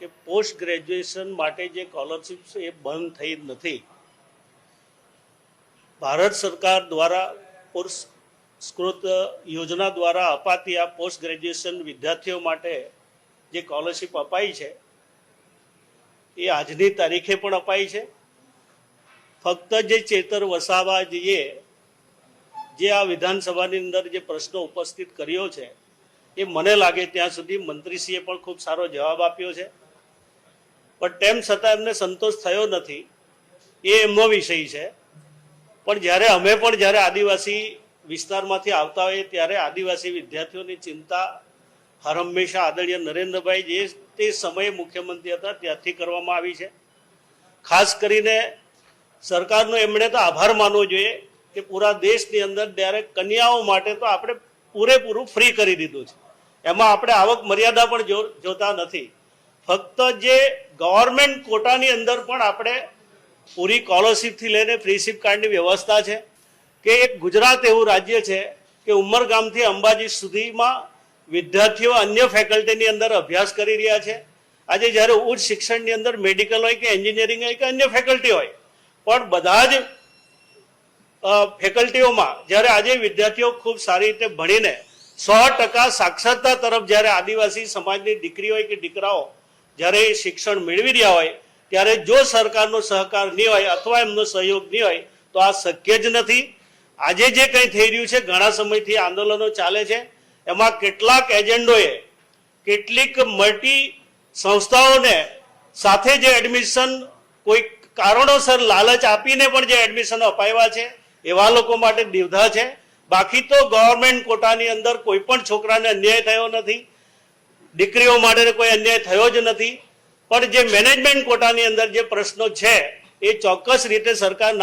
કે post graduation માટે જે સ્કોલરશિપ છે એ બંધ થઈ નથી. ભારત સરકાર દ્વારા પુરસ્કૃત યોજના દ્વારા અપાતી આ પોસ્ટ ગ્રેજ્યુએશન વિદ્યાર્થીઓ માટે જે સ્કોલરશિપ અપાઈ છે એ આજની તારીખે પણ અપાઈ છે. ફક્ત જે ચેતર વસાવાજીએ જે આ વિધાનસભાની અંદર જે પ્રશ્નો ઉપસ્થિત કર્યો છે એ મને લાગે ત્યાં સુધી મંત્રીશ્રીએ પણ ખૂબ સારો જવાબ આપ્યો છે, પણ તેમ છતાં એમને સંતોષ થયો નથી. એ એમનો વિષય છે. પણ જ્યારે અમે પણ જ્યારે આદિવાસી વિસ્તારમાંથી આવતા હોઈએ ત્યારે આદિવાસી વિદ્યાર્થીઓની ચિંતા હર હંમેશા આદરણીય નરેન્દ્રભાઈ જે તે સમયે મુખ્યમંત્રી હતા ત્યારથી કરવામાં આવી છે. ખાસ કરીને સરકારનો એમણે તો આભાર માનવો જોઈએ કે પૂરા દેશની અંદર ડાયરેક્ટ કન્યાઓ માટે તો આપણે પૂરેપૂરું ફ્રી કરી દીધું છે. એમાં આપણે આવક મર્યાદા પણ જોતા નથી. ફક્ત જે ગવર્મેન્ટ કોટાની અંદર પણ આપણે પૂરી સ્કોલરશીપથી લઈને ફ્રીશીપ કાર્ડની વ્યવસ્થા છે કે એક ગુજરાત એવું રાજ્ય છે કે ઉમરગામથી અંબાજી સુધીમાં વિદ્યાર્થીઓ અન્ય ફેકલ્ટીની અંદર અભ્યાસ કરી રહ્યા છે. આજે જ્યારે ઉચ્ચ શિક્ષણની અંદર મેડિકલ હોય કે એન્જિનિયરિંગ હોય કે અન્ય ફેકલ્ટી હોય પણ બધા જ ફેકલ્ટીઓમાં જ્યારે આજે વિદ્યાર્થીઓ ખૂબ સારી રીતે ભણીને 100% સાક્ષરતા તરફ જ્યારે આદિવાસી સમાજની દીકરી હોય કે દીકરાઓ જ્યારે શિક્ષણ મેળવી રહ્યા હોય ત્યારે જો સરકારનો સહકાર નહીં હોય અથવા એમનો સહયોગ નહીં હોય તો આ શક્ય જ નથી. આજે જે કંઈ થઈ રહ્યું છે ઘણા સમયથી આંદોલનો ચાલે છે એમાં કેટલાક એજન્ડોએ કેટલીક મલ્ટી સંસ્થાઓને સાથે જે એડમિશન કોઈ કારણોસર લાલચ આપીને પણ જે એડમિશન અપાવ્યા છે એવા લોકો માટે દીવધા છે. બાકી તો ગવર્મેન્ટ કોટાની અંદર કોઈ પણ છોકરાને અન્યાય થયો નથી, દીકરીઓ માટે કોઈ અન્યાય થયો જ નથી. પણ જે મેનેજમેન્ટ કોટાની અંદર જે પ્રશ્નો છે એ ચોક્કસ રીતે સરકાર